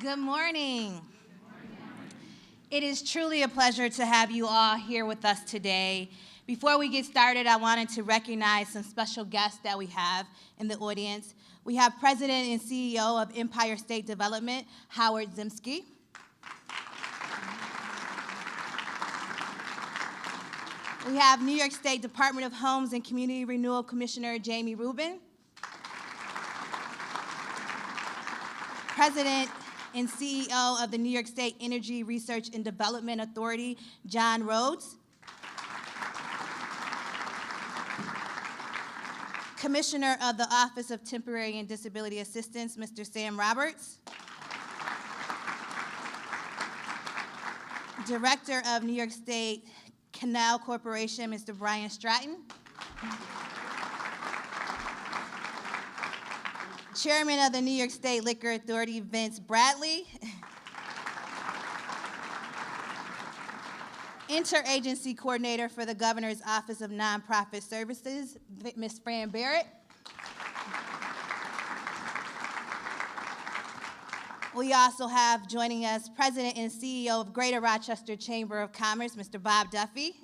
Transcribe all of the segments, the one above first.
Good morning. It is truly a pleasure to have you all here with us today. Before we get started, I wanted to recognize some special guests that we have in the audience. We have President and CEO of Empire State Development, Howard Zimsky. We have New York State Department of Homes and Community Renewal Commissioner Jamie Rubin. President and CEO of the New York State Energy Research and Development Authority, John Rhodes. Commissioner of the Office of Temporary and Disability Assistance, Mr. Sam Roberts. Director of New York State Canal Corporation, Mr. Brian Stratton. Chairman of the New York State Liquor Authority, Vince Bradley. Interagency Coordinator for the Governor's Office of Nonprofit Services, Ms. Fran Barrett. We also have joining us President and CEO of Greater Rochester Chamber of Commerce, Mr. Bob Duffy.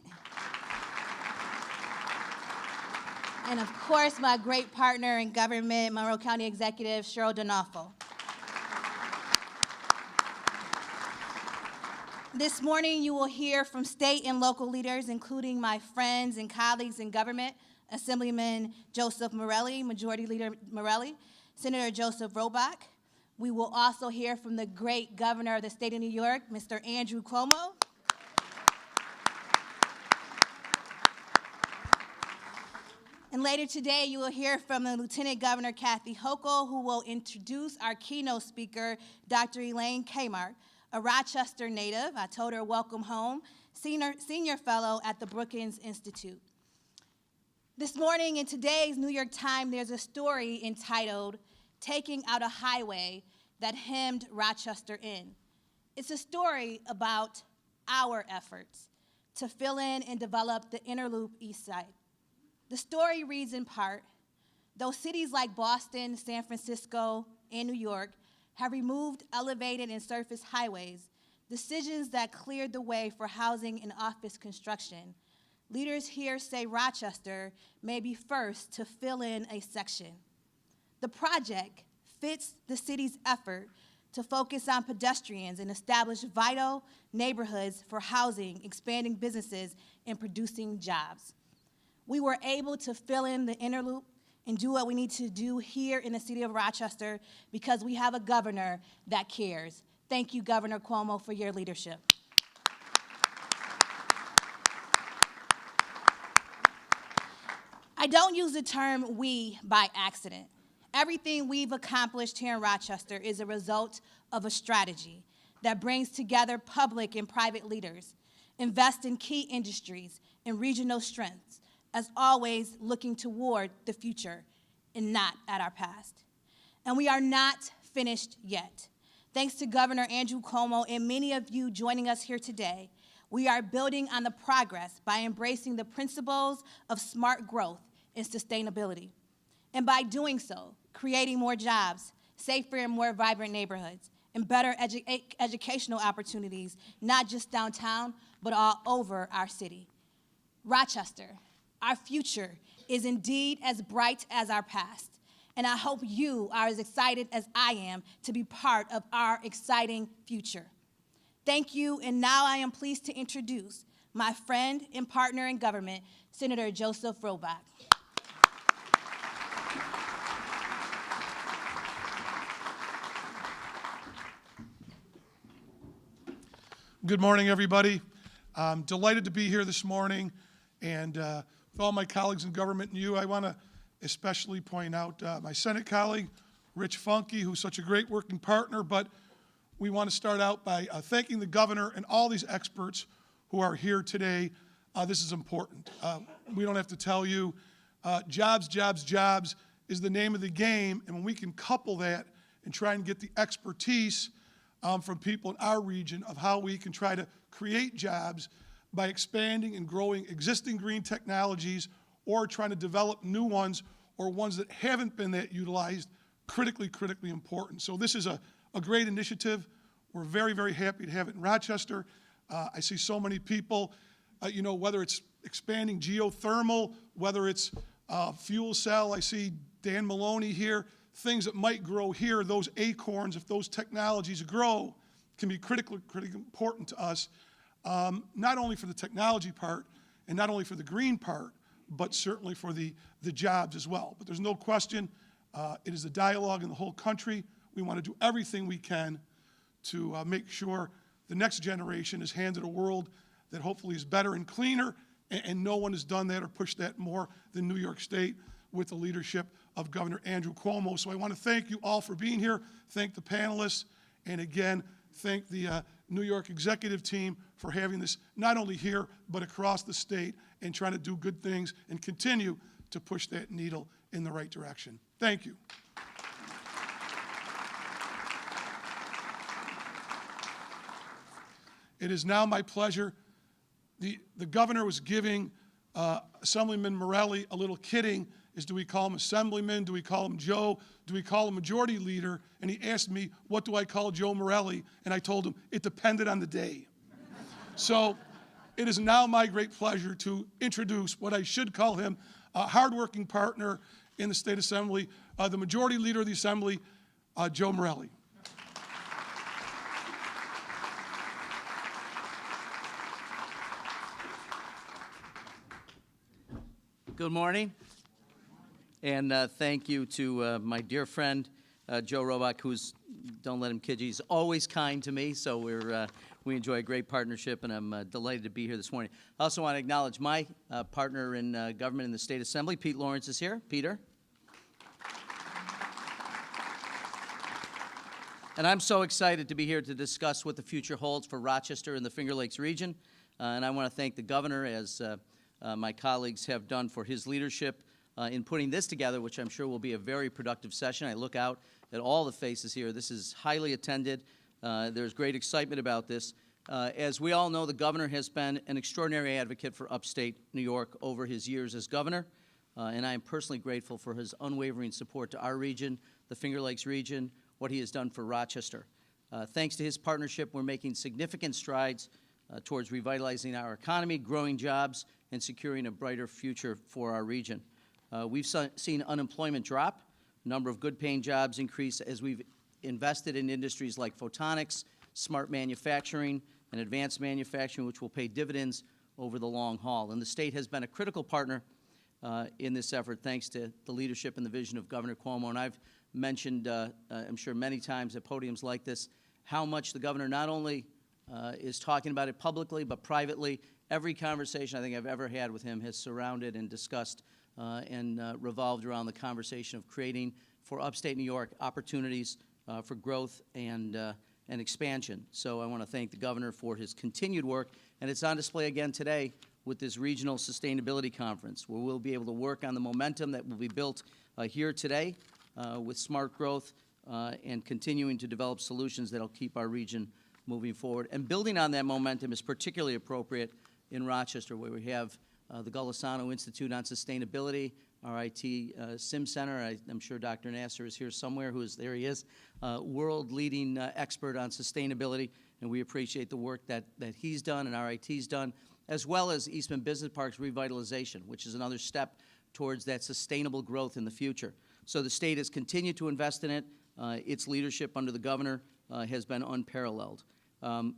And of course, my great partner in government, Monroe County Executive Cheryl D'Onofrio. This morning, you will hear from state and local leaders, including my friends and colleagues in government, Assemblyman Joseph Morelli, Majority Leader Morelli, Senator Joseph Robach. We will also hear from the great governor of the state of New York, Mr. Andrew Cuomo. And later today, you will hear from the Lieutenant Governor Kathy Hochul, who will introduce our keynote speaker, Dr. Elaine Kmart, a Rochester native. I told her welcome home, senior fellow at the Brookings Institute. This morning in today's New York Times, there's a story entitled, "Taking Out a Highway That Hemmed Rochester In." It's a story about our efforts to fill in and develop the Inner Loop East Side. The story reads in part, though cities like Boston, San Francisco, and New York have removed elevated and surface highways, decisions that cleared the way for housing and office construction, leaders here say Rochester may be first to fill in a section. The project fits the city's effort to focus on pedestrians and establish vital neighborhoods for housing, expanding businesses, and producing jobs. We were able to fill in the inner loop and do what we need to do here in the city of Rochester because we have a governor that cares. Thank you, Governor Cuomo, for your leadership. I don't use the term we by accident. Everything we've accomplished here in Rochester is a result of a strategy that brings together public and private leaders, invest in key industries and regional strengths, as always looking toward the future and not at our past. And we are not finished yet. Thanks to Governor Andrew Cuomo and many of you joining us here today, we are building on the progress by embracing the principles of smart growth and sustainability. And by doing so, creating more jobs, safer and more vibrant neighborhoods, and better educational opportunities, not just downtown, but all over our city. Rochester, our future is indeed as bright as our past, and I hope you are as excited as I am to be part of our exciting future. Thank you, and now I am pleased to introduce my friend and partner in government, Senator Joseph Robach. Good morning, everybody. I'm delighted to be here this morning, and with all my colleagues in government and you, I want to especially point out my Senate colleague, Rich Funke, who's such a great working partner, but we want to start out by thanking the governor and all these experts who are here today. This is important. We don't have to tell you, jobs, jobs, jobs is the name of the game, and when we can couple that and try and get the expertise from people in our region of how we can try to create jobs by expanding and growing existing green technologies or trying to develop new ones or ones that haven't been that utilized, critically important. So this is a a great initiative. We're very, very happy to have it in Rochester. I see so many people, you know, whether it's expanding geothermal, whether it's fuel cell. I see Dan Maloney here. Things that might grow here, those acorns, if those technologies grow, can be critically important to us, not only for the technology part and not only for the green part, but certainly for the jobs as well. But there's no question, it is a dialogue in the whole country. We want to do everything we can to make sure the next generation is handed a world that hopefully is better and cleaner, and no one has done that or pushed that more than New York State with the leadership of Governor Andrew Cuomo. So I want to thank you all for being here, thank the panelists, and again, thank the New York executive team for having this not only here, but across the state and trying to do good things and continue to push that needle in the right direction. Thank you. It is now my pleasure. The governor was giving Assemblyman Morelli a little kidding, is do we call him Assemblyman, do we call him Joe, do we call him Majority Leader? And he asked me, what do I call Joe Morelli? And I told him, it depended on the day. So it is now my great pleasure to introduce what I should call him, a hardworking partner in the State Assembly, the Majority Leader of the Assembly, Joe Morelli. Good morning, and thank you to my dear friend Joe Roebuck, who's, don't let him kid you, he's always kind to me, so we enjoy a great partnership, and I'm delighted to be here this morning. I also want to acknowledge my partner in government in the State Assembly. Pete Lawrence is here. Peter. And I'm so excited to be here to discuss what the future holds for Rochester and the Finger Lakes region, and I want to thank the governor, as my colleagues have done, for his leadership in putting this together, which I'm sure will be a very productive session. I look out at all the faces here. This is highly attended. There's great excitement about this. As we all know, the governor has been an extraordinary advocate for upstate New York over his years as governor, and I am personally grateful for his unwavering support to our region, the Finger Lakes region, what he has done for Rochester. Thanks to his partnership, we're making significant strides towards revitalizing our economy, growing jobs, and securing a brighter future for our region. We've seen unemployment drop, number of good-paying jobs increase as we've invested in industries like photonics, smart manufacturing, and advanced manufacturing, which will pay dividends over the long haul. And the state has been a critical partner in this effort, thanks to the leadership and the vision of Governor Cuomo. And I've mentioned, I'm sure many times at podiums like this, how much the governor not only is talking about it publicly, but privately. Every conversation I think I've ever had with him has surrounded and discussed and revolved around the conversation of creating for upstate New York opportunities for growth and expansion. So I want to thank the governor for his continued work, and it's on display again today with this Regional Sustainability Conference, where we'll be able to work on the momentum that will be built here today with smart growth and continuing to develop solutions that will keep our region moving forward. And building on that momentum is particularly appropriate in Rochester, where we have the Golisano Institute on Sustainability, our IT Sim Center. I'm sure Dr. Nasser is here somewhere, there he is, world-leading expert on sustainability, and we appreciate the work that he's done and our IT's done, as well as Eastman Business Park's revitalization, which is another step towards that sustainable growth in the future. So the state has continued to invest in it. Its leadership under the governor has been unparalleled.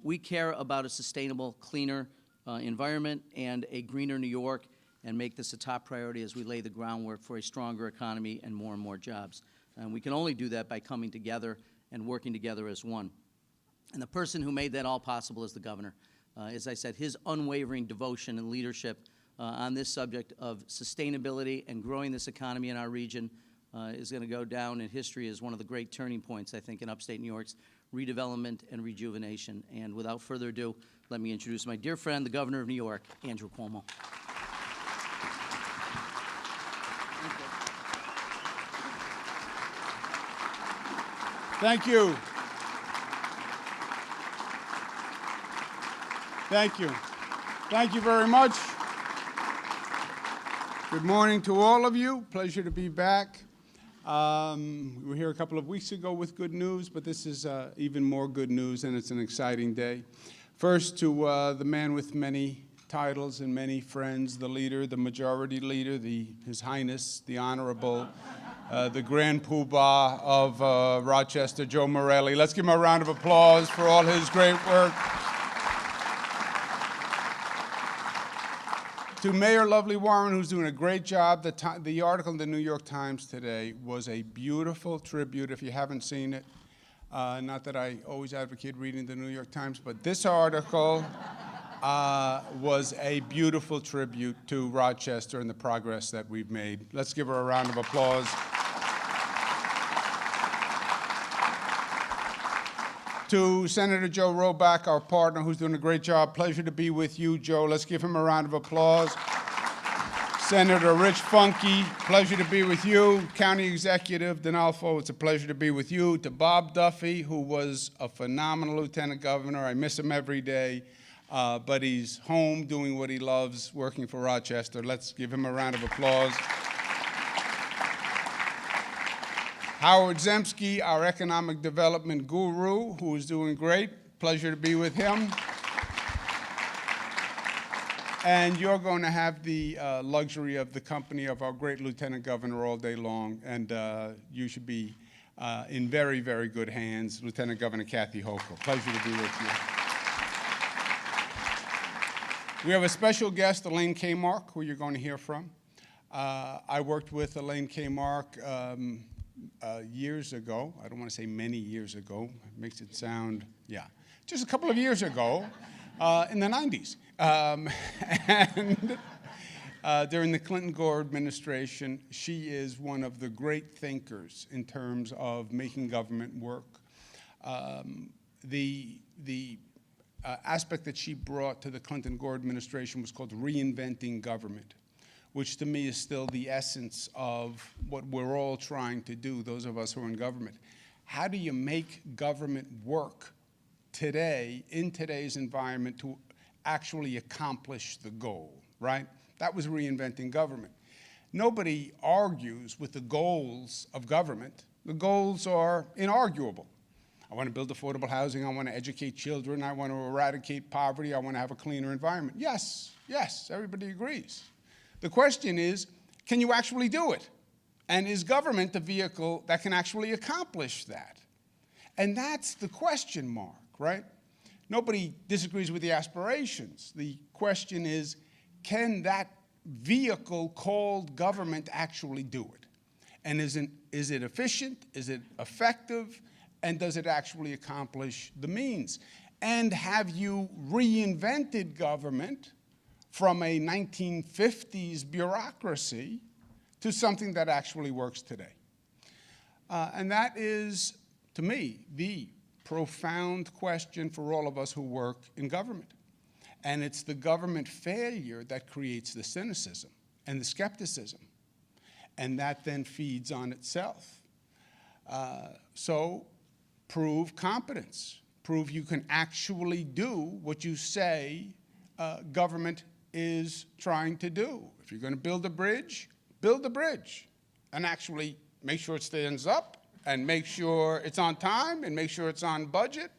We care about a sustainable, cleaner environment and a greener New York, and make this a top priority as we lay the groundwork for a stronger economy and more jobs. And we can only do that by coming together and working together as one. And the person who made that all possible is the governor. As I said, his unwavering devotion and leadership on this subject of sustainability and growing this economy in our region is going to go down in history as one of the great turning points, I think, in upstate New York's redevelopment and rejuvenation. And without further ado, let me introduce my dear friend, the Governor of New York, Andrew Cuomo. Thank you. Thank you. Thank you very much. Good morning to all of you. Pleasure to be back. We were here a couple of weeks ago with good news, but this is even more good news, and it's an exciting day. First, to the man with many titles and many friends, the leader, the majority leader, His Highness, the Honorable, the Grand Poobah of Rochester, Joe Morelli. Let's give him a round of applause for all his great work. To Mayor Lovely Warren, who's doing a great job. The article in the New York Times today was a beautiful tribute, if you haven't seen it. Not that I always advocate reading the New York Times, but this article was a beautiful tribute to Rochester and the progress that we've made. Let's give her a round of applause. To Senator Joe Roback, our partner, who's doing a great job. Pleasure to be with you, Joe. Let's give him a round of applause. Senator Rich Funke, pleasure to be with you. County Executive D'Onofrio, it's a pleasure to be with you. To Bob Duffy, who was a phenomenal lieutenant governor. I miss him every day, but he's home doing what he loves, working for Rochester. Let's give him a round of applause. Howard Zemsky, our economic development guru, who is doing great. Pleasure to be with him. And you're going to have the luxury of the company of our great Lieutenant Governor all day long, and you should be in very, very good hands. Lieutenant Governor Kathy Hochul. Pleasure to be with you. We have a special guest, Elaine Kmark, who you're going to hear from. I worked with Elaine Kmark years ago. I don't want to say many years ago. It makes it sound, yeah, just a couple of years ago in the 90s. During the Clinton-Gore administration, she is one of the great thinkers in terms of making government work. The aspect that she brought to the Clinton-Gore administration was called Reinventing Government, which to me is still the essence of what we're all trying to do, those of us who are in government. How do you make government work today, in today's environment, to actually accomplish the goal, right? That was Reinventing Government. Nobody argues with the goals of government. The goals are inarguable. I want to build affordable housing, I want to educate children, I want to eradicate poverty, I want to have a cleaner environment. Yes, yes, everybody agrees. The question is, can you actually do it? And is government the vehicle that can actually accomplish that? And that's the question mark, right? Nobody disagrees with the aspirations. The question is, can that vehicle called government actually do it? And is it efficient? Is it effective? And does it actually accomplish the means? And have you reinvented government from a 1950s bureaucracy to something that actually works today? And that is, to me, the profound question for all of us who work in government. And it's the government failure that creates the cynicism and the skepticism. And that then feeds on itself. So prove competence. Prove you can actually do what you say government is trying to do. If you're going to build a bridge and actually make sure it stands up and make sure it's on time and make sure it's on budget.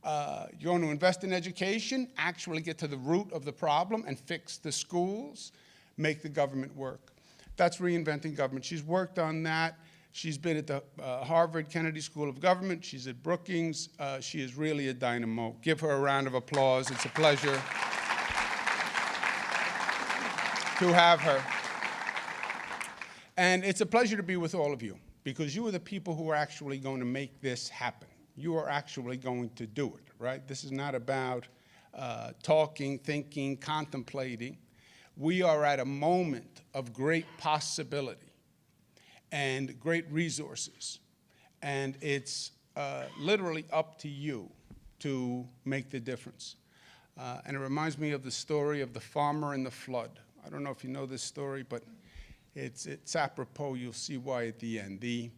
You're going to invest in education, actually get to the root of the problem and fix the schools, make the government work. That's Reinventing Government. She's worked on that. She's been at the Harvard Kennedy School of Government. She's at Brookings. She is really a dynamo. Give her a round of applause. It's a pleasure to have her. And it's a pleasure to be with all of you, because you are the people who are actually going to make this happen. You are actually going to do it, right? This is not about talking, thinking, contemplating. We are at a moment of great possibility and great resources. And it's literally up to you to make the difference. And it reminds me of the story of the farmer and the flood. I don't know if you know this story, but it's apropos. You'll see why at the end. The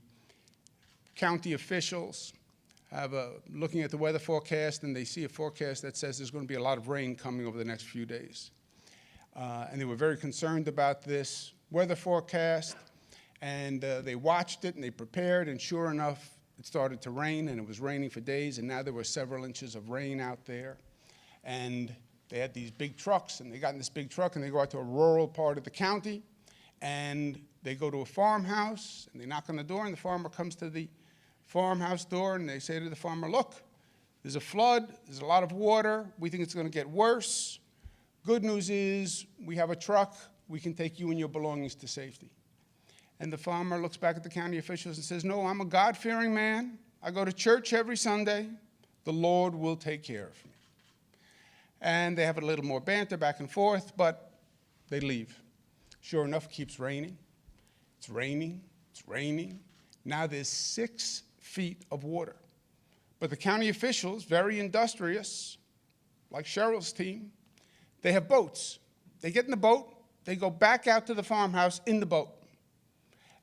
county officials have looking at the weather forecast, and they see a forecast that says there's going to be a lot of rain coming over the next few days. And they were very concerned about this weather forecast. And they watched it and they prepared, and sure enough, it started to rain, and it was raining for days, and now there were several inches of rain out there. And they had these big trucks, and they got in this big truck, and they go out to a rural part of the county, and they go to a farmhouse, and they knock on the door, and the farmer comes to the farmhouse door, and they say to the farmer, look, there's a flood, there's a lot of water, we think it's going to get worse. Good news is we have a truck, we can take you and your belongings to safety. And the farmer looks back at the county officials and says, no, I'm a God-fearing man. I go to church every Sunday. The Lord will take care of me. And they have a little more banter back and forth, but they leave. Sure enough, it keeps raining. It's raining. It's raining. Now there's 6 feet of water. But the county officials, very industrious, like Cheryl's team, they have boats. They get in the boat. They go back out to the farmhouse in the boat.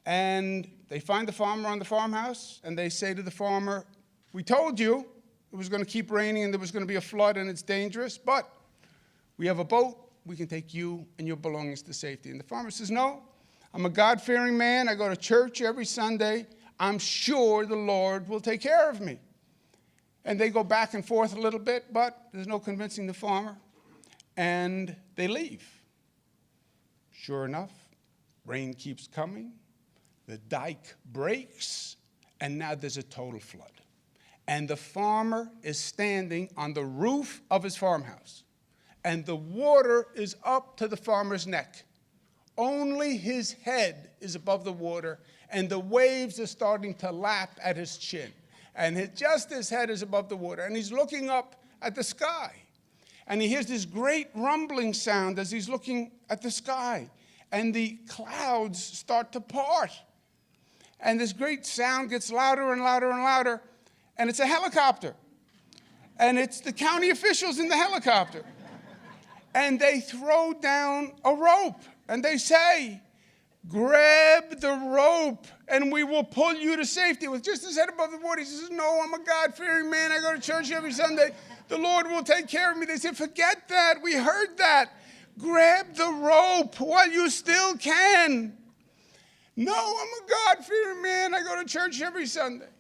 And they find the farmer on the farmhouse, and they say to the farmer, we told you it was going to keep raining and there was going to be a flood and it's dangerous, but we have a boat, we can take you and your belongings to safety. And the farmer says, no, I'm a God-fearing man, I go to church every Sunday, I'm sure the Lord will take care of me. And they go back and forth a little bit, but there's no convincing the farmer, and they leave. Sure enough, rain keeps coming. The dike breaks, and now there's a total flood. And the farmer is standing on the roof of his farmhouse, and the water is up to the farmer's neck. Only his head is above the water, and the waves are starting to lap at his chin. And just his head is above the water, and he's looking up at the sky. And he hears this great rumbling sound as he's looking at the sky, and the clouds start to part. And this great sound gets louder and louder and louder, and it's a helicopter. And it's the county officials in the helicopter. And they throw down a rope, and they say, grab the rope, and we will pull you to safety. With just his head above the water, he says, no, I'm a God-fearing man. I go to church every Sunday. The Lord will take care of me. They said, forget that. We heard that. Grab the rope while you still can. No, I'm a God-fearing man. I go to church every Sunday.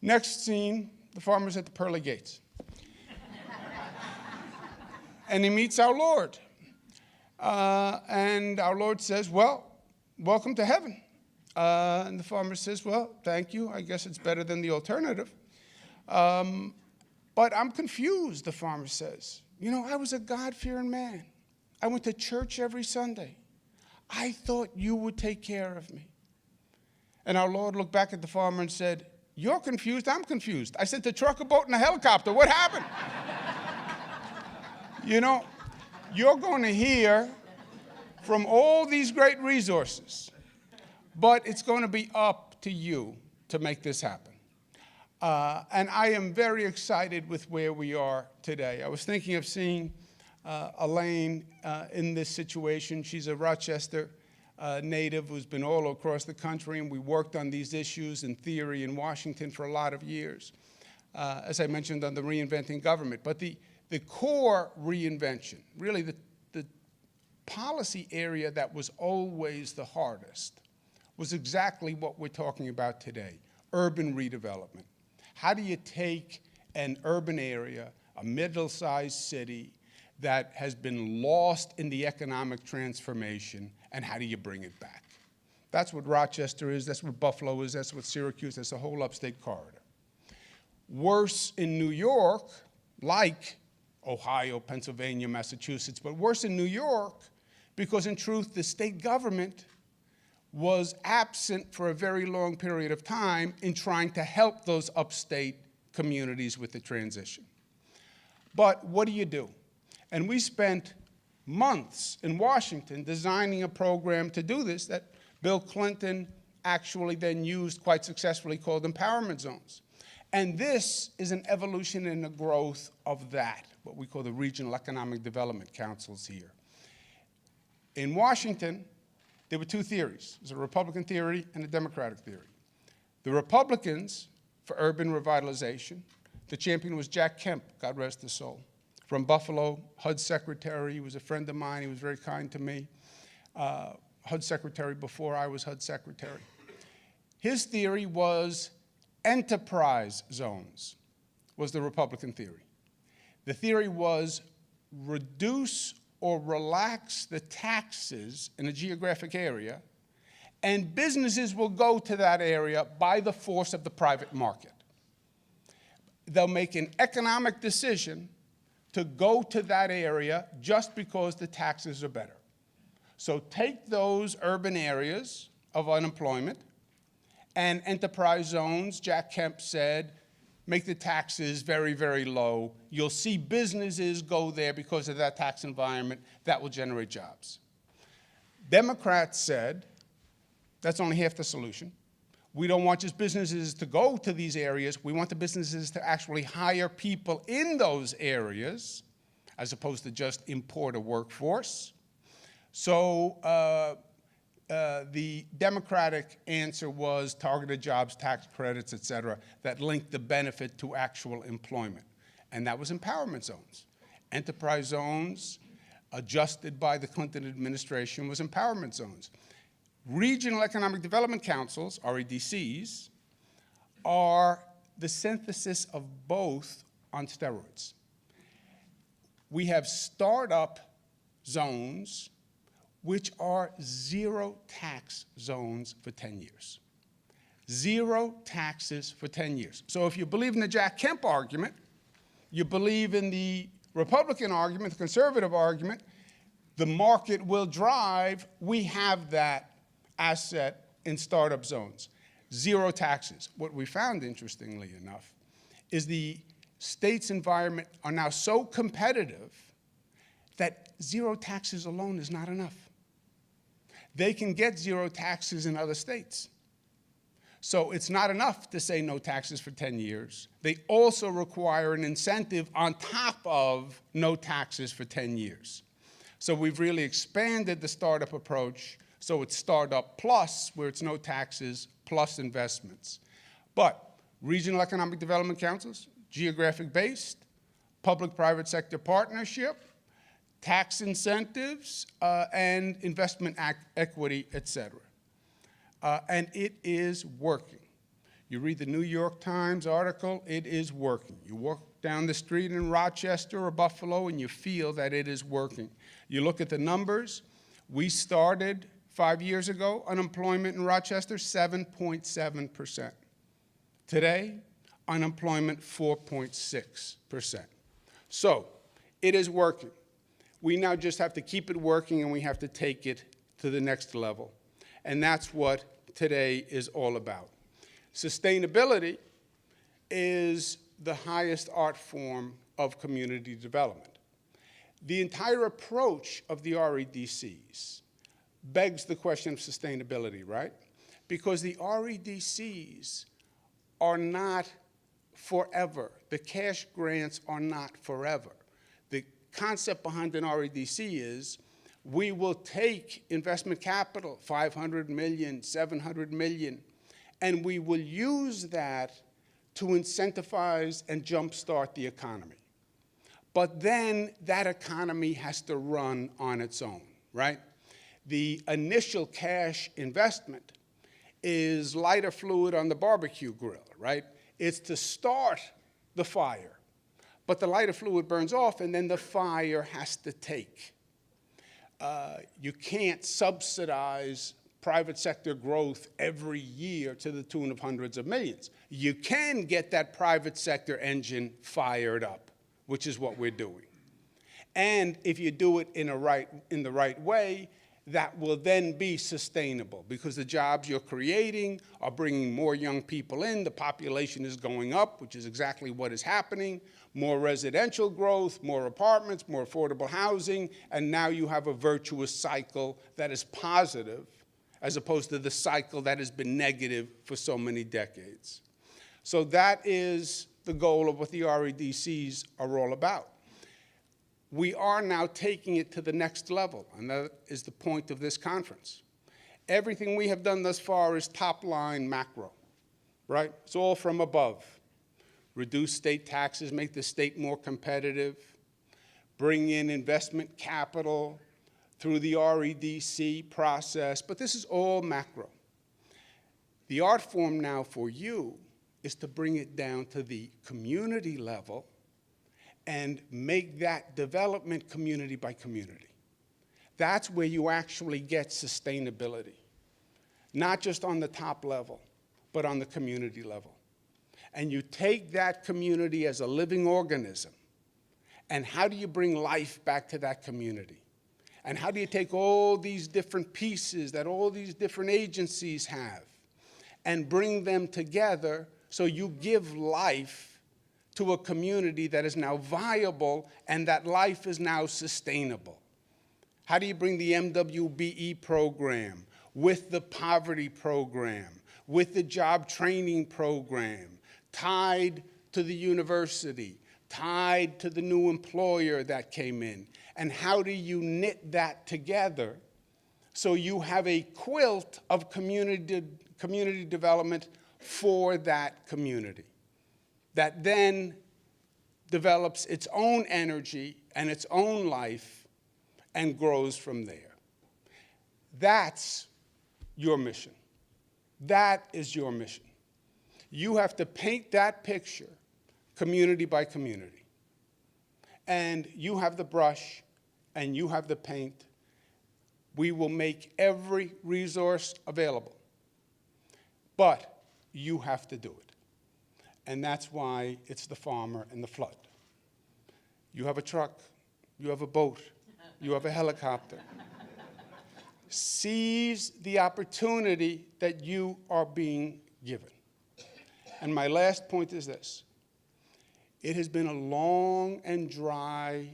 Next scene, the farmer's at the pearly gates. And he meets our Lord. And our Lord says, well, welcome to heaven. And the farmer says, well, thank you. I guess it's better than the alternative. But I'm confused, the farmer says. You know, I was a God-fearing man. I went to church every Sunday. I thought you would take care of me. And our Lord looked back at the farmer and said, you're confused, I'm confused. I sent a truck, a boat, and a helicopter. What happened? You know, you're going to hear from all these great resources, but it's going to be up to you to make this happen. And I am very excited with where we are today. I was thinking of seeing Elaine in this situation. She's a Rochester native who's been all across the country, and we worked on these issues in theory in Washington for a lot of years, as I mentioned on the Reinventing Government. But the core reinvention, really the policy area that was always the hardest, was exactly what we're talking about today, urban redevelopment. How do you take an urban area, a middle-sized city, that has been lost in the economic transformation, and how do you bring it back? That's what Rochester is, that's what Buffalo is, that's what Syracuse, that's the whole upstate corridor. Worse in New York, like Ohio, Pennsylvania, Massachusetts, but worse in New York because in truth the state government was absent for a very long period of time in trying to help those upstate communities with the transition. But what do? And we spent months in Washington designing a program to do this that Bill Clinton actually then used quite successfully, called empowerment zones. And this is an evolution and a growth of that, what we call the Regional Economic Development Councils here. In Washington, there were two theories. There's a Republican theory and a Democratic theory. The Republicans, for urban revitalization, the champion was Jack Kemp, God rest his soul, from Buffalo, HUD secretary. He was a friend of mine. He was very kind to me. HUD secretary before I was HUD secretary. His theory was enterprise zones, was the Republican theory. The theory was reduce or relax the taxes in a geographic area, and businesses will go to that area by the force of the private market. They'll make an economic decision to go to that area just because the taxes are better. So take those urban areas of unemployment and enterprise zones, Jack Kemp said, make the taxes very, very low. You'll see businesses go there because of that tax environment. That will generate jobs. Democrats said, that's only half the solution. We don't want just businesses to go to these areas. We want the businesses to actually hire people in those areas as opposed to just import a workforce. So the Democratic answer was targeted jobs, tax credits, et cetera, that linked the benefit to actual employment. And that was empowerment zones. Enterprise zones, adjusted by the Clinton administration, was empowerment zones. Regional Economic Development Councils, REDCs, are the synthesis of both on steroids. We have startup zones which are zero tax zones for 10 years. Zero taxes for 10 years. So if you believe in the Jack Kemp argument, you believe in the Republican argument, the conservative argument, the market will drive, we have that asset in startup zones. Zero taxes. What we found, interestingly enough, is the state's environment are now so competitive that zero taxes alone is not enough. They can get zero taxes in other states. So it's not enough to say no taxes for 10 years. They also require an incentive on top of no taxes for 10 years. So we've really expanded the startup approach, so it's startup plus, where it's no taxes, plus investments. But regional economic development councils, geographic-based, public-private sector partnership, tax incentives, and investment equity, et cetera. And it is working. You read the New York Times article, it is working. You walk down the street in Rochester or Buffalo and you feel that it is working. You look at the numbers. We started 5 years ago, unemployment in Rochester, 7.7%. Today, unemployment, 4.6%. So it is working. We now just have to keep it working and we have to take it to the next level. And that's what today is all about. Sustainability is the highest art form of community development. The entire approach of the REDCs begs the question of sustainability, right? Because the REDCs are not forever. The cash grants are not forever. The concept behind an REDC is we will take investment capital, 500 million, 700 million, and we will use that to incentivize and jumpstart the economy. But then that economy has to run on its own, right? The initial cash investment is lighter fluid on the barbecue grill, right? It's to start the fire. But the lighter fluid burns off, and then the fire has to take. You can't subsidize private sector growth every year to the tune of hundreds of millions. You can get that private sector engine fired up, which is what we're doing. And if you do it in the right way, that will then be sustainable because the jobs you're creating are bringing more young people in. The population is going up, which is exactly what is happening. More residential growth, more apartments, more affordable housing, and now you have a virtuous cycle that is positive as opposed to the cycle that has been negative for so many decades. So that is the goal of what the REDCs are all about. We are now taking it to the next level, and that is the point of this conference. Everything we have done thus far is top-line macro, right? It's all from above. Reduce state taxes, make the state more competitive, bring in investment capital through the REDC process, but this is all macro. The art form now for you is to bring it down to the community level and make that development community by community. That's where you actually get sustainability, not just on the top level, but on the community level. And you take that community as a living organism, and how do you bring life back to that community? And how do you take all these different pieces that all these different agencies have and bring them together so you give life to a community that is now viable and that life is now sustainable? How do you bring the MWBE program with the poverty program, with the job training program, tied to the university, tied to the new employer that came in? And how do you knit that together so you have a quilt of community development for that community that then develops its own energy and its own life and grows from there? That's your mission. That is your mission. You have to paint that picture community by community. And you have the brush and you have the paint. We will make every resource available. But you have to do it. And that's why it's the farmer and the flood. You have a truck, you have a boat, you have a helicopter. Seize the opportunity that you are being given. And my last point is this. It has been a long and dry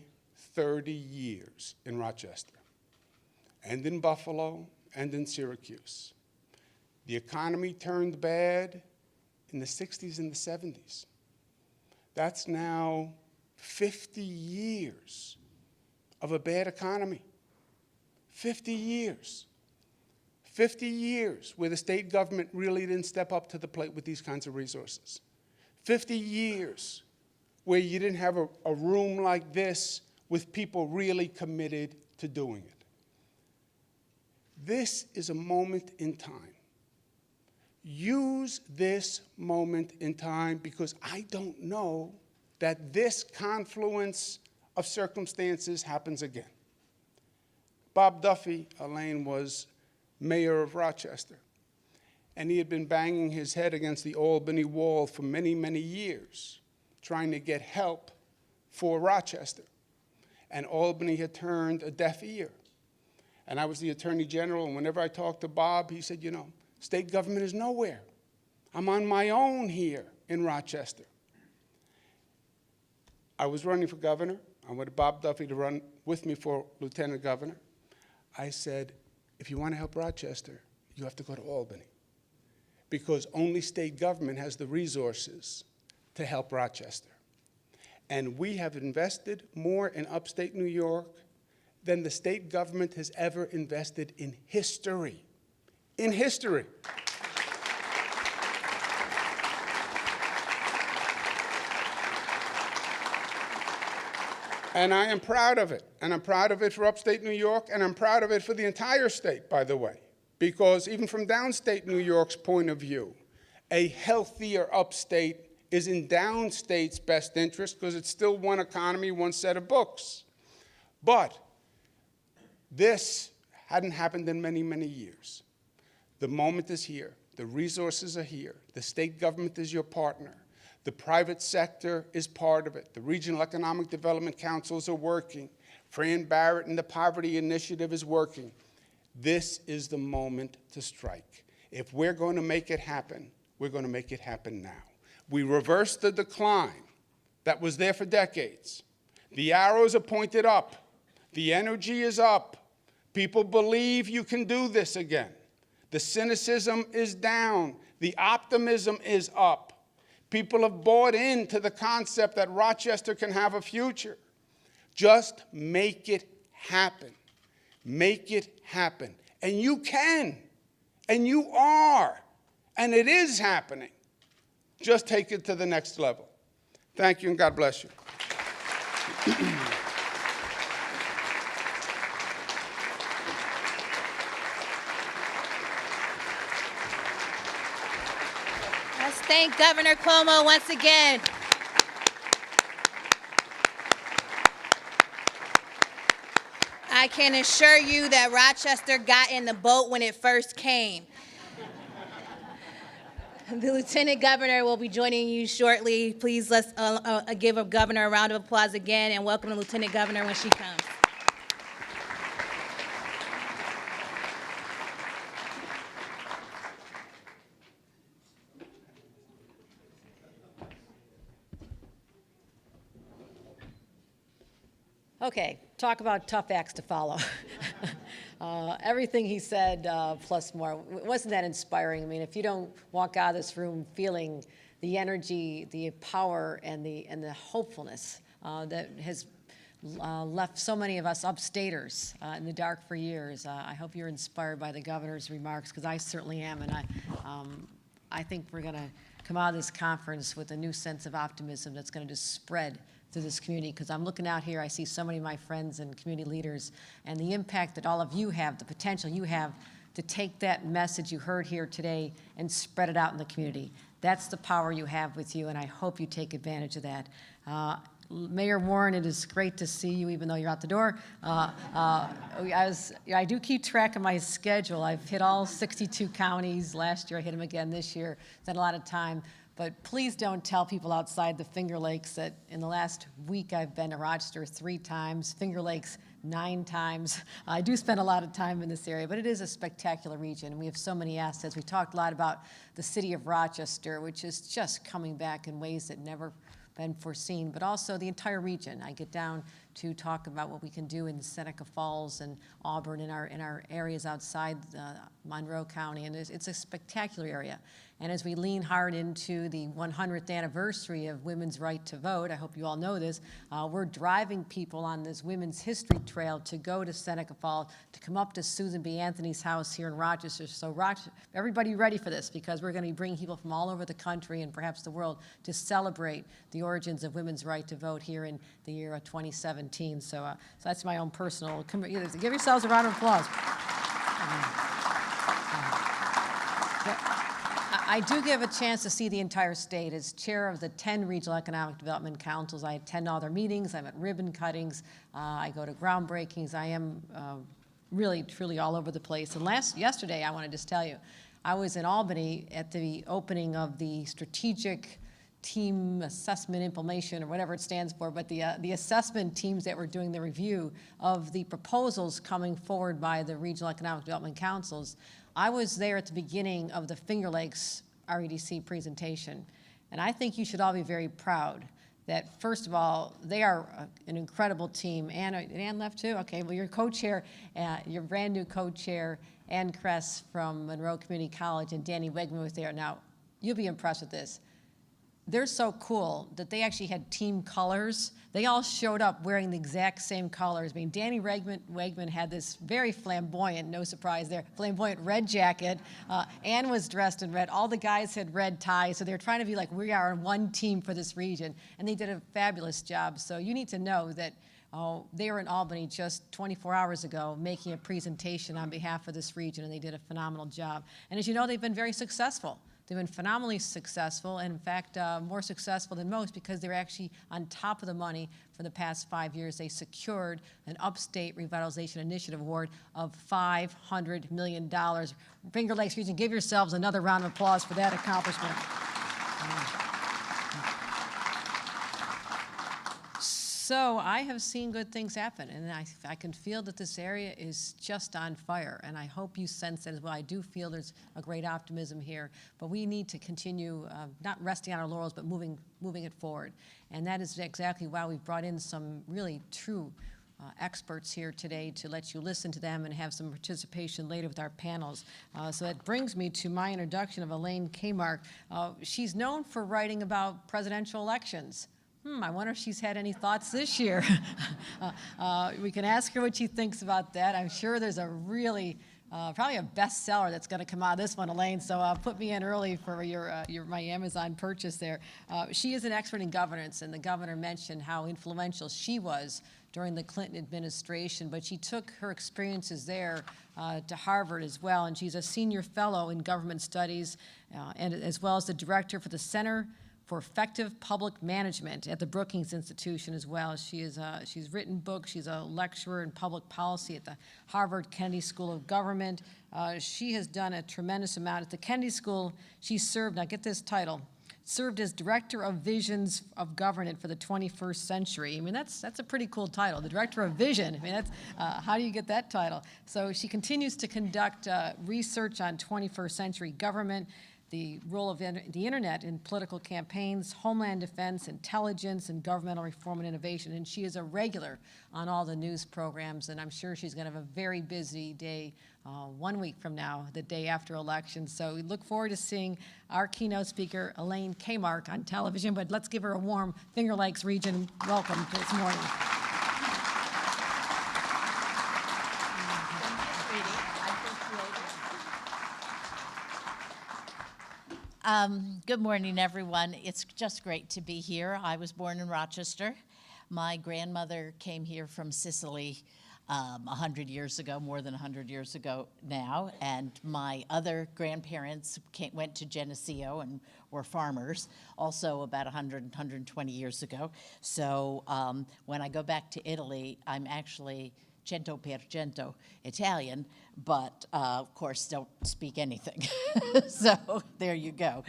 30 years in Rochester, and in Buffalo, and in Syracuse. The economy turned bad in the 60s and the 70s. That's now 50 years of a bad economy. 50 years. 50 years where the state government really didn't step up to the plate with these kinds of resources. 50 years where you didn't have a room like this with people really committed to doing it. This is a moment in time. Use this moment in time, because I don't know that this confluence of circumstances happens again. Bob Duffy, Elaine, was mayor of Rochester, and he had been banging his head against the Albany wall for many, many years, trying to get help for Rochester. And Albany had turned a deaf ear. And I was the Attorney General, and whenever I talked to Bob, he said, you know, state government is nowhere. I'm on my own here in Rochester. I was running for governor. I wanted Bob Duffy to run with me for lieutenant governor. I said, if you want to help Rochester, you have to go to Albany, because only state government has the resources to help Rochester. And we have invested more in upstate New York than the state government has ever invested in history. In history. And I am proud of it. And I'm proud of it for upstate New York, and I'm proud of it for the entire state, by the way. Because even from downstate New York's point of view, a healthier upstate is in downstate's best interest, because it's still one economy, one set of books. But this hadn't happened in many, many years. The moment is here. The resources are here. The state government is your partner. The private sector is part of it. The Regional Economic Development Councils are working. Fran Barrett and the Poverty Initiative is working. This is the moment to strike. If we're going to make it happen, we're going to make it happen now. We reversed the decline that was there for decades. The arrows are pointed up. The energy is up. People believe you can do this again. The cynicism is down. The optimism is up. People have bought into the concept that Rochester can have a future. Just make it happen. Make it happen. And you can. And you are. And it is happening. Just take it to the next level. Thank you, and God bless you. thank Governor Cuomo once again. I can assure you that Rochester got in the boat when it first came. The Lieutenant Governor will be joining you shortly. Please let's give a governor a round of applause again and welcome the Lieutenant Governor when she comes. Okay, talk about tough acts to follow. Everything he said, plus more, wasn't that inspiring? I mean, if you don't walk out of this room feeling the energy, the power, and the hopefulness that has left so many of us upstaters in the dark for years, I hope you're inspired by the governor's remarks, because I certainly am, and I think we're going to come out of this conference with a new sense of optimism that's going to just spread through this community, because I'm looking out here, I see so many of my friends and community leaders, and the impact that all of you have, the potential you have to take that message you heard here today and spread it out in the community. That's the power you have with you, and I hope you take advantage of that. Mayor Warren, it is great to see you, even though you're out the door. I do keep track of my schedule. I've hit all 62 counties. Last year, I hit them again this year. Spent a lot of time. But please don't tell people outside the Finger Lakes that in the last week I've been to Rochester 3 times, Finger Lakes 9 times. I do spend a lot of time in this area, but it is a spectacular region, and we have so many assets. We talked a lot about the city of Rochester, which is just coming back in ways that never been foreseen, but also the entire region. I get down to talk about what we can do in Seneca Falls and Auburn, in our areas outside Monroe County, and it's a spectacular area. And as we lean hard into the 100th anniversary of women's right to vote, I hope you all know this, we're driving people on this Women's History Trail to go to Seneca Falls, to come up to Susan B. Anthony's house here in Rochester. So everybody ready for this, because we're going to be bringing people from all over the country and perhaps the world to celebrate the origins of women's right to vote here in the year of 2017. So that's my own personal, give yourselves a round of applause. I do give a chance to see the entire state. As chair of the 10 regional economic development councils, I attend all their meetings. I'm at ribbon cuttings. I go to groundbreakings. I am really, truly all over the place. And yesterday, I want to just tell you, I was in Albany at the opening of the strategic team assessment implementation, or whatever it stands for, but the assessment teams that were doing the review of the proposals coming forward by the regional economic development councils. I was there at the beginning of the Finger Lakes REDC presentation, and I think you should all be very proud that, first of all, they are an incredible team. Ann left too? Okay, well, your co-chair, your brand new co-chair, Ann Kress from Monroe Community College, and Danny Wegman was there. Now, you'll be impressed with this. They're so cool that they actually had team colors. They all showed up wearing the exact same colors. I mean, Danny Wegman had this very flamboyant, no surprise there, flamboyant red jacket. Ann was dressed in red. All the guys had red ties, so they were trying to be like, we are one team for this region, and they did a fabulous job. So you need to know that they were in Albany just 24 hours ago making a presentation on behalf of this region, and they did a phenomenal job. And as you know, they've been very successful. They've been phenomenally successful, and in fact, more successful than most, because they're actually on top of the money for the past 5 years. They secured an Upstate Revitalization Initiative Award of $500 million. Finger Lakes region, give yourselves another round of applause for that accomplishment. So I have seen good things happen, and I can feel that this area is just on fire, and I hope you sense that as well. I do feel there's a great optimism here, but we need to continue not resting on our laurels, but moving it forward. And that is exactly why we've brought in some really true experts here today to let you listen to them and have some participation later with our panels. So that brings me to my introduction of Elaine Kmark. She's known for writing about presidential elections. I wonder if she's had any thoughts this year. We can ask her what she thinks about that. I'm sure there's a really probably a bestseller that's going to come out of this one, Elaine. So put me in early for my Amazon purchase there. She is an expert in governance, and the governor mentioned how influential she was during the Clinton administration, but she took her experiences there to Harvard as well, and she's a senior fellow in government studies, and as well as the director for the Center for Effective Public Management at the Brookings Institution as well. She's written books. She's a lecturer in public policy at the Harvard Kennedy School of Government. She has done a tremendous amount. At the Kennedy School, she served, now get this title, served as Director of Visions of Government for the 21st Century. I mean, that's a pretty cool title, the Director of Vision. I mean, that's, how do you get that title? So she continues to conduct research on 21st century government, the role of the internet in political campaigns, homeland defense, intelligence, and governmental reform and innovation. And she is a regular on all the news programs, and I'm sure she's going to have a very busy day 1 week from now, the day after election. So we look forward to seeing our keynote speaker, Elaine Kmark, on television, but let's give her a warm Finger Lakes region welcome this morning. Good morning, everyone. It's just great to be here. I was born in Rochester. My grandmother came here from Sicily 100 years ago, more than 100 years ago now, and my other grandparents went to Geneseo and were farmers, also about 100, 120 years ago. So when I go back to Italy, I'm actually 100% Italian, but of course don't speak anything. So there you go.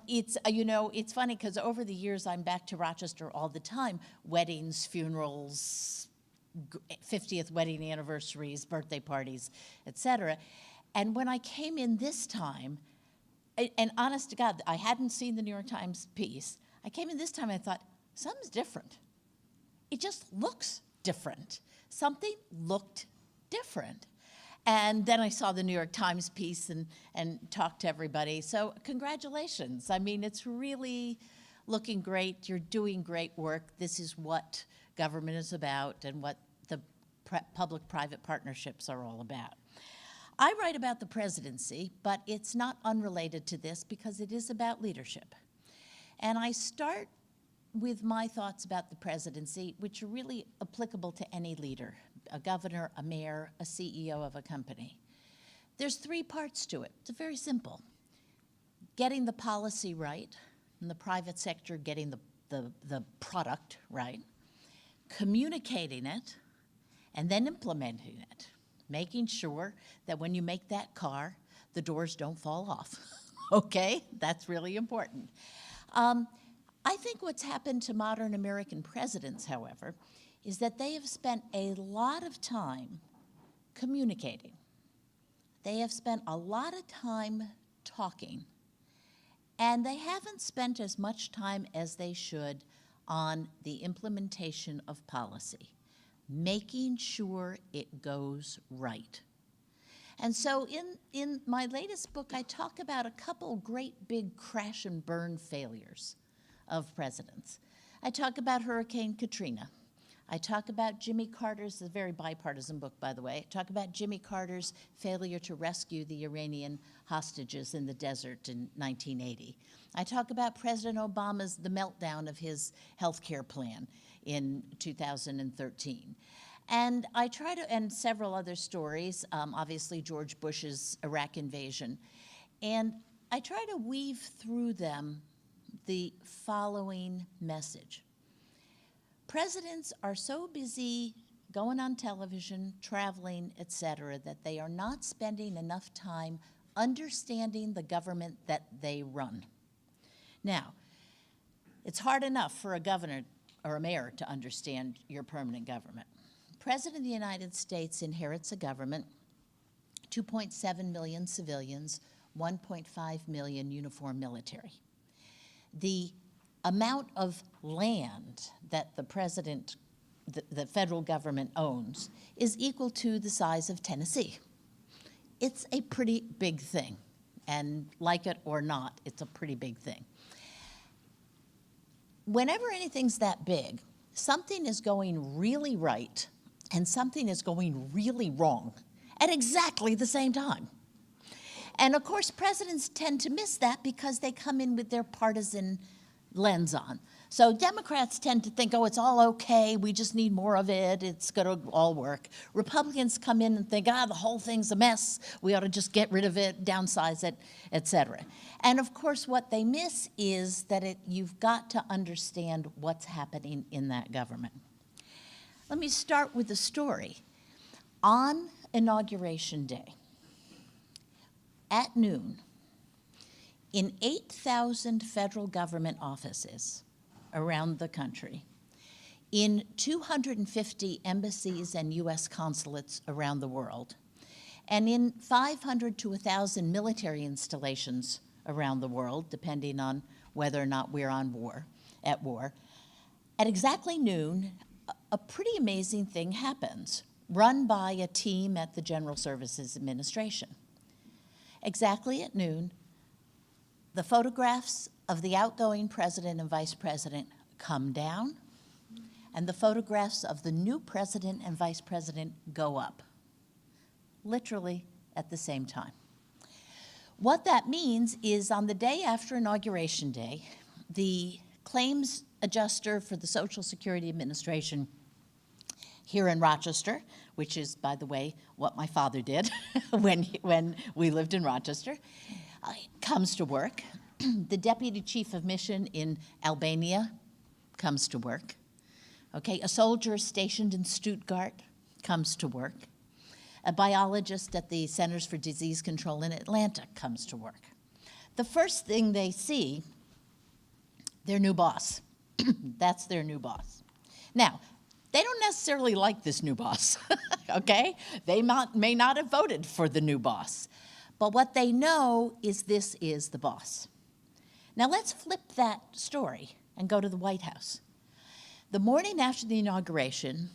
It's funny because over the years I'm back to Rochester all the time, weddings, funerals, 50th wedding anniversaries, birthday parties, etc. And when I came in this time, and honest to God, I hadn't seen the New York Times piece. I came in this time and I thought, something's different. It just looks different. Something looked different. And then I saw the New York Times piece and talked to everybody. So congratulations. I mean, it's really looking great. You're doing great work. This is what government is about and what the public-private partnerships are all about. I write about the presidency, but it's not unrelated to this because it is about leadership. And I start with my thoughts about the presidency, which are really applicable to any leader, a governor, a mayor, a CEO of a company. There's three parts to it. It's very simple. Getting the policy right, in the private sector getting the product right, communicating it, and then implementing it, making sure that when you make that car, the doors don't fall off. Okay? That's really important. I think what's happened to modern American presidents, however, is that they have spent a lot of time communicating. They have spent a lot of time talking, and they haven't spent as much time as they should on the implementation of policy, making sure it goes right. And so in my latest book, I talk about a couple great big crash and burn failures of presidents. I talk about Hurricane Katrina. I talk about Jimmy Carter's, a very bipartisan book, by the way. I talk about Jimmy Carter's failure to rescue the Iranian hostages in the desert in 1980. I talk about President Obama's, the meltdown of his health care plan in 2013. And I try to, and several other stories, obviously George Bush's Iraq invasion. And I try to weave through them the following message. Presidents are so busy going on television, traveling, et cetera, that they are not spending enough time understanding the government that they run. Now, it's hard enough for a governor or a mayor to understand your permanent government. The President of the United States inherits a government, 2.7 million civilians, 1.5 million uniformed military. The amount of land that the president, the federal government owns is equal to the size of Tennessee. It's a pretty big thing, and like it or not, it's a pretty big thing. Whenever anything's that big, something is going really right and something is going really wrong at exactly the same time. And of course, presidents tend to miss that because they come in with their partisan lens on. So Democrats tend to think, oh, it's all okay, we just need more of it, it's gonna all work. Republicans come in and think, the whole thing's a mess, we ought to just get rid of it, downsize it, et cetera. And of course, what they miss is that you've got to understand what's happening in that government. Let me start with the story. On Inauguration Day, at noon, in 8,000 federal government offices around the country, in 250 embassies and U.S. consulates around the world, and in 500 to 1,000 military installations around the world, depending on whether or not we're at war, at exactly noon, a pretty amazing thing happens, run by a team at the General Services Administration. Exactly at noon, the photographs of the outgoing president and vice president come down, and the photographs of the new president and vice president go up, literally at the same time. What that means is on the day after Inauguration Day, the claims adjuster for the Social Security Administration here in Rochester, which is, by the way, what my father did when we lived in Rochester, comes to work. The deputy chief of mission in Albania comes to work. Okay, a soldier stationed in Stuttgart comes to work. A biologist at the Centers for Disease Control in Atlanta comes to work. The first thing they see, their new boss. That's their new boss. Now, they don't necessarily like this new boss, okay? They may not have voted for the new boss. But what they know is this is the boss. Now let's flip that story and go to the White House. The morning after the inauguration,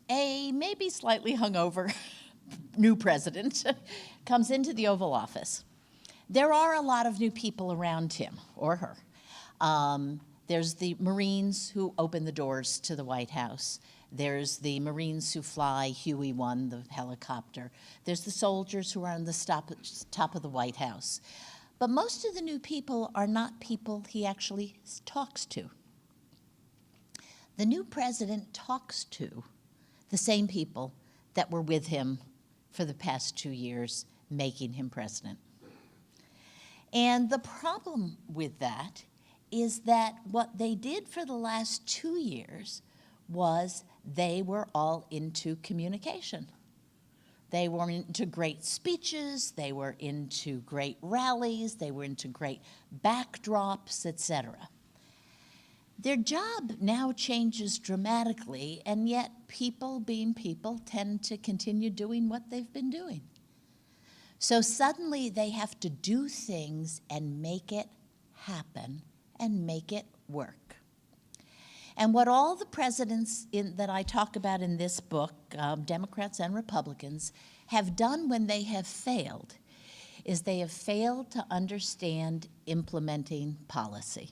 a maybe slightly hungover new president comes into the Oval Office. There are a lot of new people around him or her. There's the Marines who open the doors to the White House. There's the Marines who fly Huey-1, the helicopter. There's the soldiers who are on the top of the White House. But most of the new people are not people he actually talks to. The new president talks to the same people that were with him for the past 2 years, making him president. And the problem with that is that what they did for the last 2 years was they were all into communication. They were into great speeches, they were into great rallies, they were into great backdrops, etc. Their job now changes dramatically, and yet people, being people, tend to continue doing what they've been doing. So suddenly they have to do things and make it happen and make it work. And what all the presidents that I talk about in this book, Democrats and Republicans, have done when they have failed is they have failed to understand implementing policy.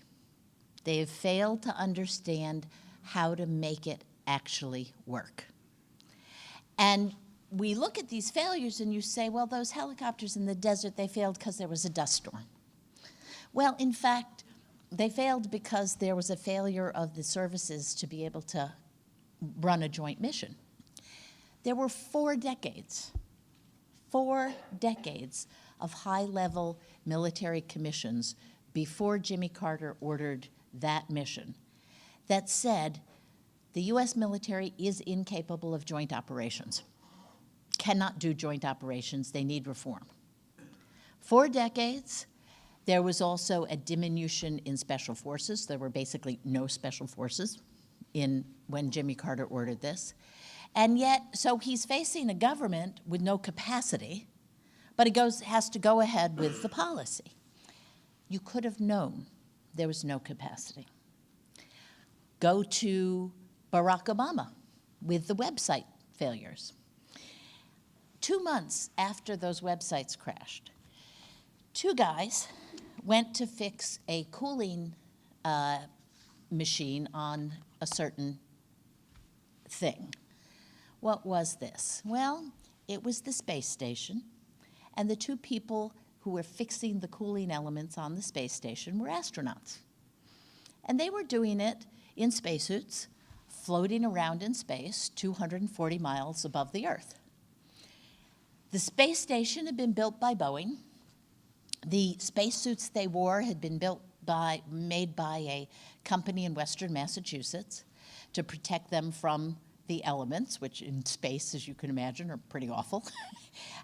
They have failed to understand how to make it actually work. And we look at these failures and you say, well, those helicopters in the desert, they failed because there was a dust storm. Well, in fact, they failed because there was a failure of the services to be able to run a joint mission. There were 4 decades of high-level military commissions before Jimmy Carter ordered that mission that said the U.S. military is incapable of joint operations, cannot do joint operations, they need reform. 4 decades. There was also a diminution in special forces. There were basically no special forces when Jimmy Carter ordered this. And yet, so he's facing a government with no capacity, but he has to go ahead with the policy. You could have known there was no capacity. Go to Barack Obama with the website failures. 2 months after those websites crashed, 2 guys went to fix a cooling machine on a certain thing. What was this? Well, it was the space station, and the two people who were fixing the cooling elements on the space station were astronauts. And they were doing it in spacesuits, floating around in space 240 miles above the Earth. The space station had been built by Boeing. The spacesuits they wore had been made by a company in Western Massachusetts to protect them from the elements, which in space, as you can imagine, are pretty awful.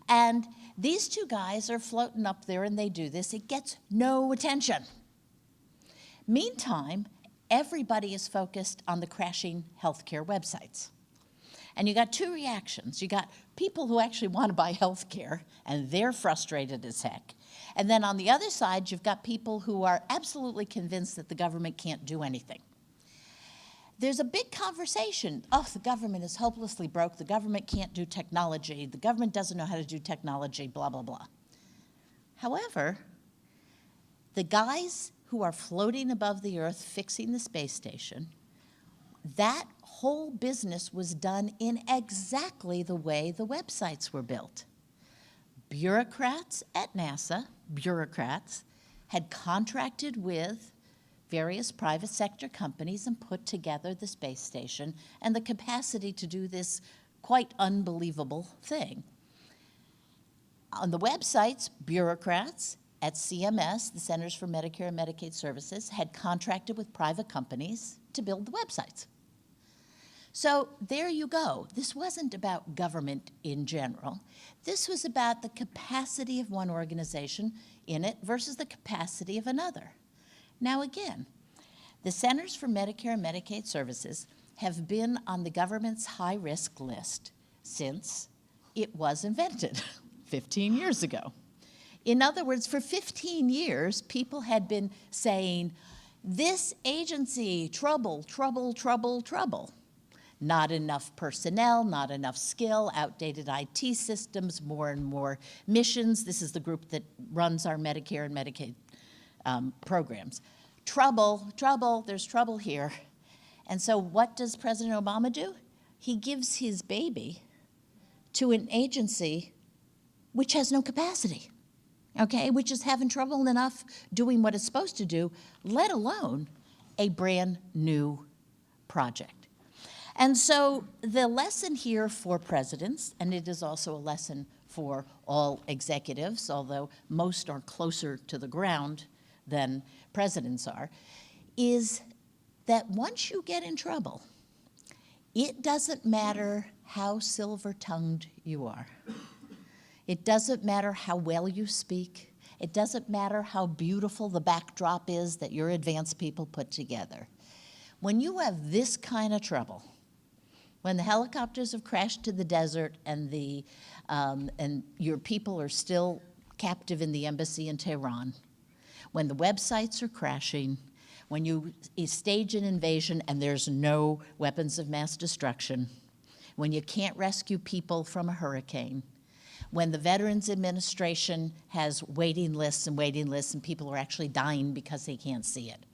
And these two guys are floating up there and they do this. It gets no attention. Meantime, everybody is focused on the crashing healthcare websites. And you got two reactions. You got people who actually want to buy healthcare, and they're frustrated as heck. And then on the other side, you've got people who are absolutely convinced that the government can't do anything. There's a big conversation. Oh, the government is hopelessly broke. The government can't do technology. The government doesn't know how to do technology, blah, blah, blah. However, the guys who are floating above the Earth fixing the space station, that whole business was done in exactly the way the websites were built. Bureaucrats at NASA, had contracted with various private sector companies and put together the space station and the capacity to do this quite unbelievable thing. On the websites, bureaucrats at CMS, the Centers for Medicare and Medicaid Services, had contracted with private companies to build the websites. So there you go. This wasn't about government in general. This was about the capacity of one organization in it versus the capacity of another. Now again, the Centers for Medicare and Medicaid Services have been on the government's high-risk list since it was invented 15 years ago. In other words, for 15 years, people had been saying, this agency, trouble, trouble, trouble, trouble. Not enough personnel, not enough skill, outdated IT systems, more and more missions. This is the group that runs our Medicare and Medicaid programs. Trouble, trouble, there's trouble here. And so what does President Obama do? He gives his baby to an agency which has no capacity, okay, which is having trouble enough doing what it's supposed to do, let alone a brand new project. And so the lesson here for presidents, and it is also a lesson for all executives, although most are closer to the ground than presidents are, is that once you get in trouble, it doesn't matter how silver-tongued you are. It doesn't matter how well you speak. It doesn't matter how beautiful the backdrop is that your advanced people put together. When you have this kind of trouble, when the helicopters have crashed to the desert and your people are still captive in the embassy in Tehran, when the websites are crashing, when you stage an invasion and there's no weapons of mass destruction, when you can't rescue people from a hurricane, when the Veterans Administration has waiting lists and people are actually dying because they can't see it,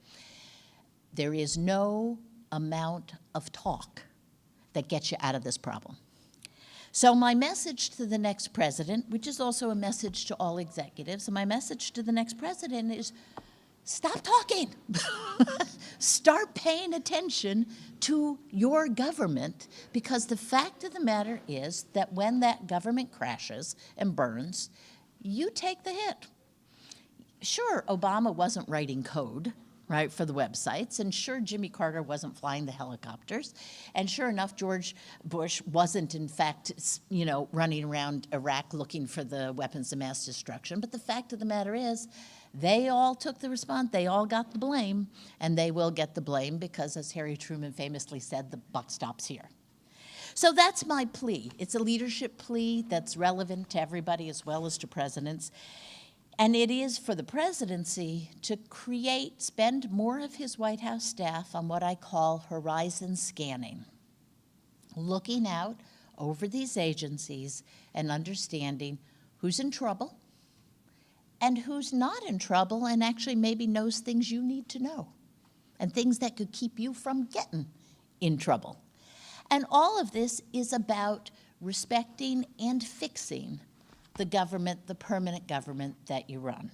there is no amount of talk that gets you out of this problem. So my message to the next president, which is also a message to all executives, and my message to the next president is stop talking. Start paying attention to your government, because the fact of the matter is that when that government crashes and burns, you take the hit. Sure, Obama wasn't writing code, right, for the websites, and sure, Jimmy Carter wasn't flying the helicopters, and sure enough, George Bush wasn't, in fact, running around Iraq looking for the weapons of mass destruction, but the fact of the matter is, they all took the response, they all got the blame, and they will get the blame because, as Harry Truman famously said, the buck stops here. So that's my plea. It's a leadership plea that's relevant to everybody as well as to presidents. And it is for the presidency to spend more of his White House staff on what I call horizon scanning, looking out over these agencies and understanding who's in trouble and who's not in trouble and actually maybe knows things you need to know and things that could keep you from getting in trouble. And all of this is about respecting and fixing the government, the permanent government that you run.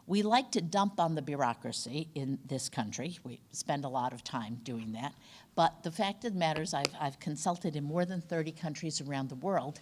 We like to dump on the bureaucracy in this country. We spend a lot of time doing that. But the fact of the matter is I've consulted in more than 30 countries around the world,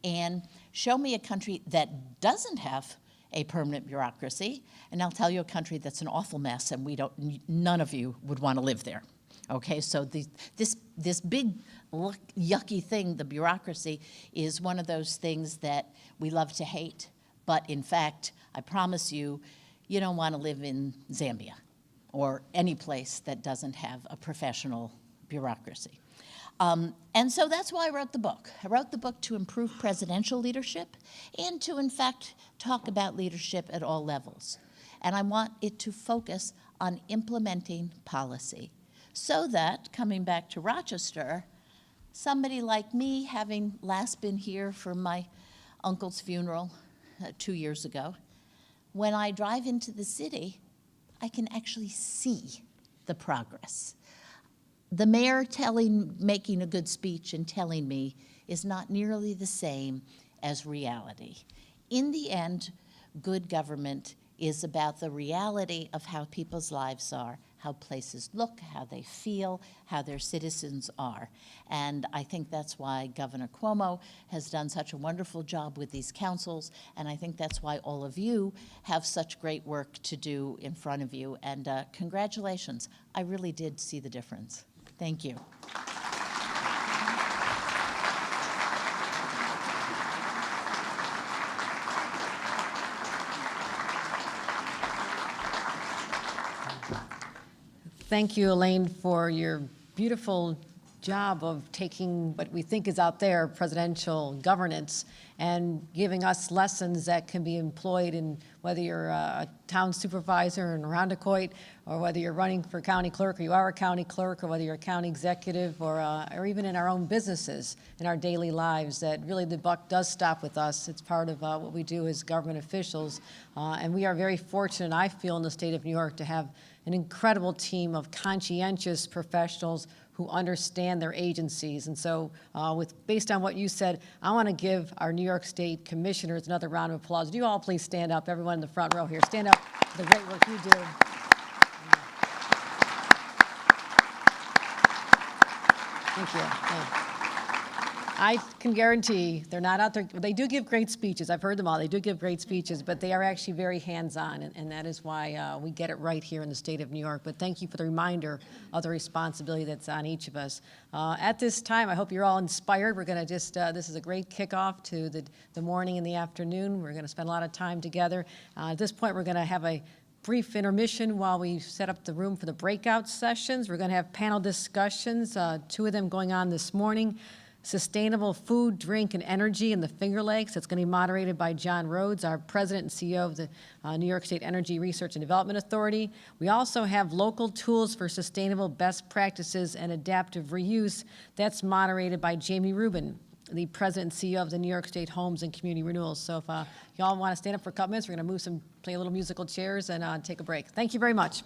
and show me a country that doesn't have a permanent bureaucracy, and I'll tell you a country that's an awful mess, and none of you would want to live there. Okay, so this big yucky thing, the bureaucracy, is one of those things that we love to hate. But in fact, I promise you, you don't want to live in Zambia or any place that doesn't have a professional bureaucracy. And so that's why I wrote the book. I wrote the book to improve presidential leadership and to, in fact, talk about leadership at all levels. And I want it to focus on implementing policy so that, coming back to Rochester, somebody like me, having last been here for my uncle's funeral 2 years ago, when I drive into the city, I can actually see the progress. The mayor making a good speech and telling me is not nearly the same as reality. In the end, good government is about the reality of how people's lives are, how places look, how they feel, how their citizens are. And I think that's why Governor Cuomo has done such a wonderful job with these councils, and I think that's why all of you have such great work to do in front of you. And congratulations. I really did see the difference. Thank you. Thank you, Elaine, for your beautiful job of taking what we think is out there, presidential governance, and giving us lessons that can be employed in whether you're a town supervisor in Irondequoit, or whether you're running for county clerk, or you are a county clerk, or whether you're a county executive, or even in our own businesses, in our daily lives, that really the buck does stop with us. It's part of what we do as government officials. And we are very fortunate, I feel, in the state of New York to have an incredible team of conscientious professionals who understand their agencies. And so based on what you said, I want to give our New York State commissioners another round of applause. Would you all please stand up, everyone in the front row here. Stand up for the great work you do. Thank you. Thank you. I can guarantee they're not out there. They do give great speeches. I've heard them all. They do give great speeches, but they are actually very hands-on, and that is why we get it right here in the state of New York. But thank you for the reminder of the responsibility that's on each of us. At this time, I hope you're all inspired. We're going to just, this is a great kickoff to the morning and the afternoon. We're going to spend a lot of time together. At this point, we're going to have a brief intermission while we set up the room for the breakout sessions. We're going to have panel discussions, 2 of them going on this morning. Sustainable food, drink, and energy in the Finger Lakes. That's going to be moderated by John Rhodes, our president and CEO of the New York State Energy Research and Development Authority. We also have local tools for sustainable best practices and adaptive reuse. That's moderated by Jamie Rubin, the president and CEO of the New York State Homes and Community Renewals. So if y'all want to stand up for a couple minutes, we're going to play a little musical chairs and take a break. Thank you very much.